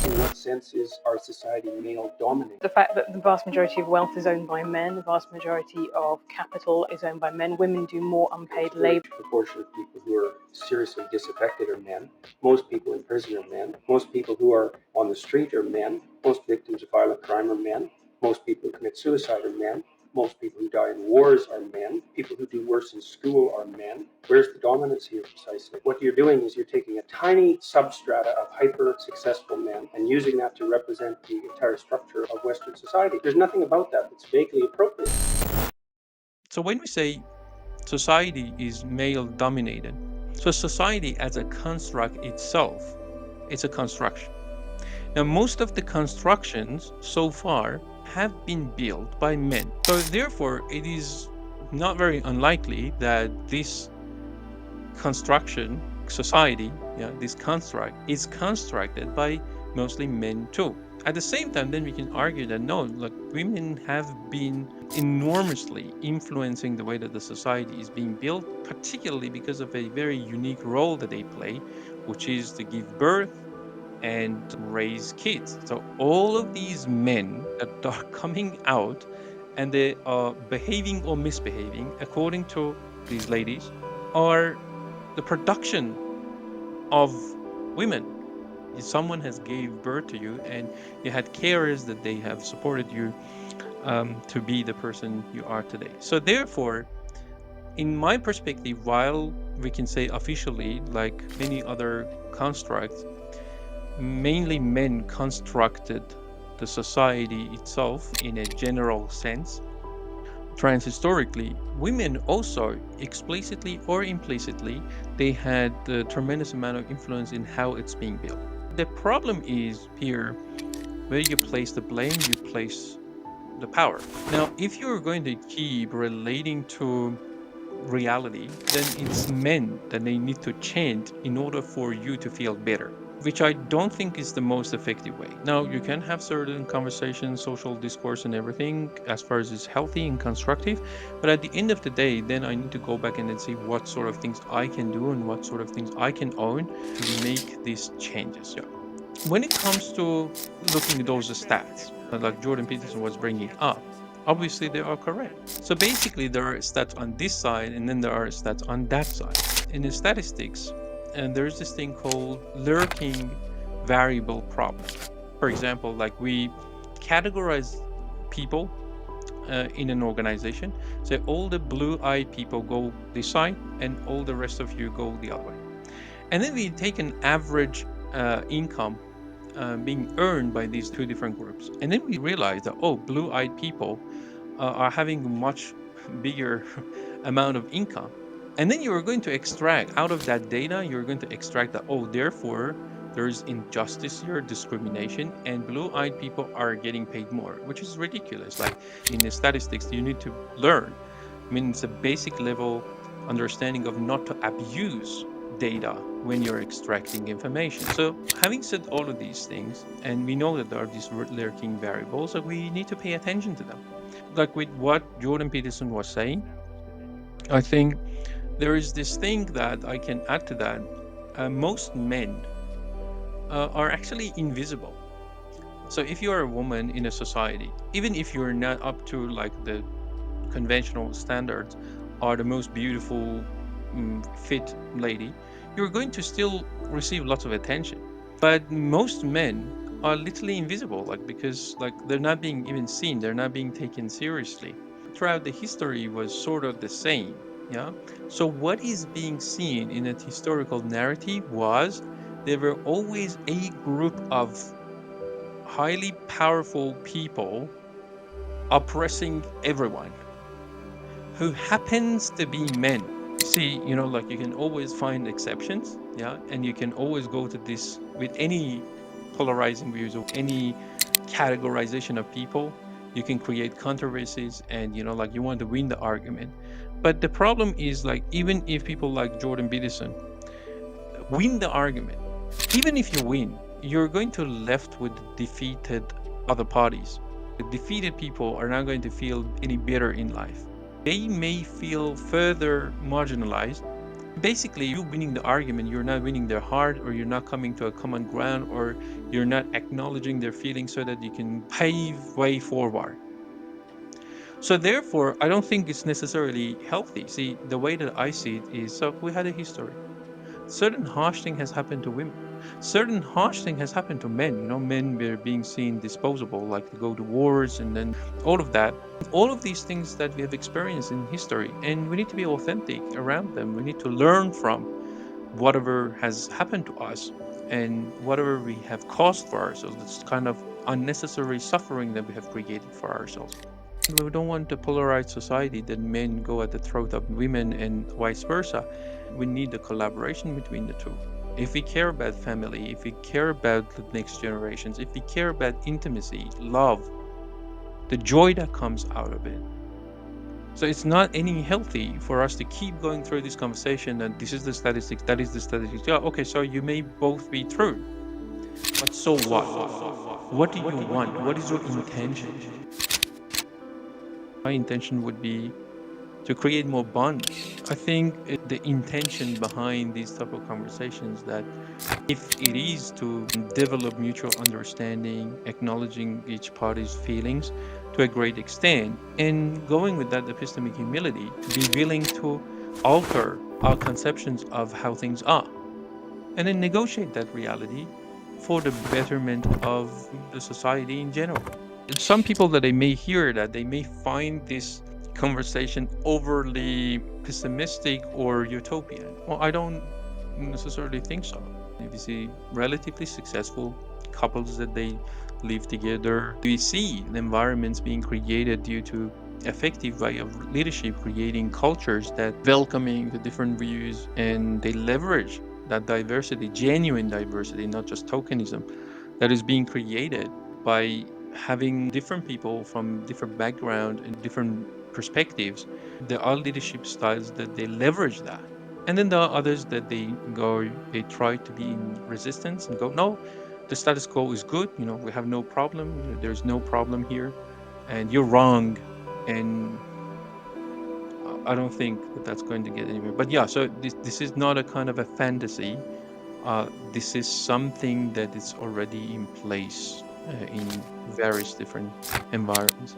In what sense is our society male-dominated? The fact that the vast majority of wealth is owned by men, the vast majority of capital is owned by men. Women do more unpaid labor. The proportion of people who are seriously disaffected are men. Most people in prison are men. Most people who are on the street are men. Most victims of violent crime are men. Most people who commit suicide are men. Most people who die in wars are men. People who do worse in school are men. Where's the dominance here precisely? What you're doing is you're taking a tiny substrata of hyper-successful men and using that to represent the entire structure of Western society. There's nothing about that that's vaguely appropriate. So when we say society is male-dominated, so society as a construct itself, it's a construction. Now, most of the constructions so far have been built by men. So therefore, it is not very unlikely that this construction, society, this construct is constructed by mostly men too. At the same time, then we can argue that no, look, women have been enormously influencing the way that the society is being built, particularly because of a very unique role that they play, which is to give birth and raise kids. So all of these men that are coming out and they are behaving or misbehaving according to these ladies are the production of women. If someone has gave birth to you and you had carers that they have supported you to be the person you are today. So therefore, in my perspective, while we can say officially, like many other constructs, mainly men constructed the society itself in a general sense. Transhistorically, women also, explicitly or implicitly, they had a tremendous amount of influence in how it's being built. The problem is here, where you place the blame, you place the power. Now, if you're going to keep relating to reality, then it's men that they need to change in order for you to feel better, which I don't think is the most effective way. Now, you can have certain conversations, social discourse and everything as far as it's healthy and constructive, but at the end of the day, then I need to go back and then see what sort of things I can do and what sort of things I can own to make these changes. Yeah. When it comes to looking at those stats, like Jordan Peterson was bringing up, obviously they are correct. So basically there are stats on this side and then there are stats on that side. In the statistics, and there's this thing called lurking variable problem. For example, like we categorize people in an organization. So all the blue-eyed people go this side and all the rest of you go the other way. And then we take an average income being earned by these two different groups. And then we realize that, oh, blue-eyed people are having a much bigger amount of income. And then you're going to extract out of that data, you're going to extract that, oh, therefore, there's injustice here, discrimination, and blue-eyed people are getting paid more, which is ridiculous. Like in the statistics, you need to learn. I mean, it's a basic level understanding of not to abuse data when you're extracting information. So having said all of these things, and we know that there are these lurking variables, so we need to pay attention to them. Like with what Jordan Peterson was saying, I think there is this thing that I can add to that. Most men are actually invisible. So if you are a woman in a society, even if you're not up to like the conventional standards or the most beautiful fit lady, you're going to still receive lots of attention. But most men are literally invisible, like because like they're not being even seen, they're not being taken seriously. Throughout the history was sort of the same. Yeah. So what is being seen in a historical narrative was there were always a group of highly powerful people oppressing everyone who happens to be men. See, like you can always find exceptions, yeah, and you can always go to this with any polarizing views or any categorization of people. You can create controversies and, like you want to win the argument. But the problem is, like, even if people like Jordan Peterson win the argument, even if you win, you're going to left with defeated other parties. The defeated people are not going to feel any better in life. They may feel further marginalized Basically, you winning the argument, you're not winning their heart, or you're not coming to a common ground, or you're not acknowledging their feelings so that you can pave way forward. So therefore, I don't think it's necessarily healthy. See, the way that I see it is, so we had a history. Certain harsh thing has happened to women. Certain harsh thing has happened to men. Men were being seen disposable, like to go to wars and then all of that. All of these things that we have experienced in history, and we need to be authentic around them. We need to learn from whatever has happened to us and whatever we have caused for ourselves. That's kind of unnecessary suffering that we have created for ourselves. We don't want a polarized society that men go at the throat of women and vice versa. We need a collaboration between the two. If we care about family, if we care about the next generations, if we care about intimacy, love, the joy that comes out of it. So it's not any healthy for us to keep going through this conversation and this is the statistics, that is the statistics. Yeah, okay, so you may both be true, but so what? What do you want? What is your intention? My intention would be to create more bonds. I think the intention behind these type of conversations, that if it is to develop mutual understanding, acknowledging each party's feelings to a great extent, and going with that epistemic humility, be willing to alter our conceptions of how things are, and then negotiate that reality for the betterment of the society in general. Some people that they may hear that they may find this conversation overly pessimistic or utopian. Well, I don't necessarily think so. If you see relatively successful couples that they live together, we see the environments being created due to effective way of leadership, creating cultures that welcoming the different views, and they leverage that diversity, genuine diversity, not just tokenism, that is being created by having different people from different background and different perspectives. There are leadership styles that they leverage that. And then there are others that they try to be in resistance and go, no, the status quo is good. We have no problem. There's no problem here, and you're wrong. And I don't think that that's going to get anywhere. But yeah, so this is not a kind of a fantasy. This is something that is already in place in various different environments.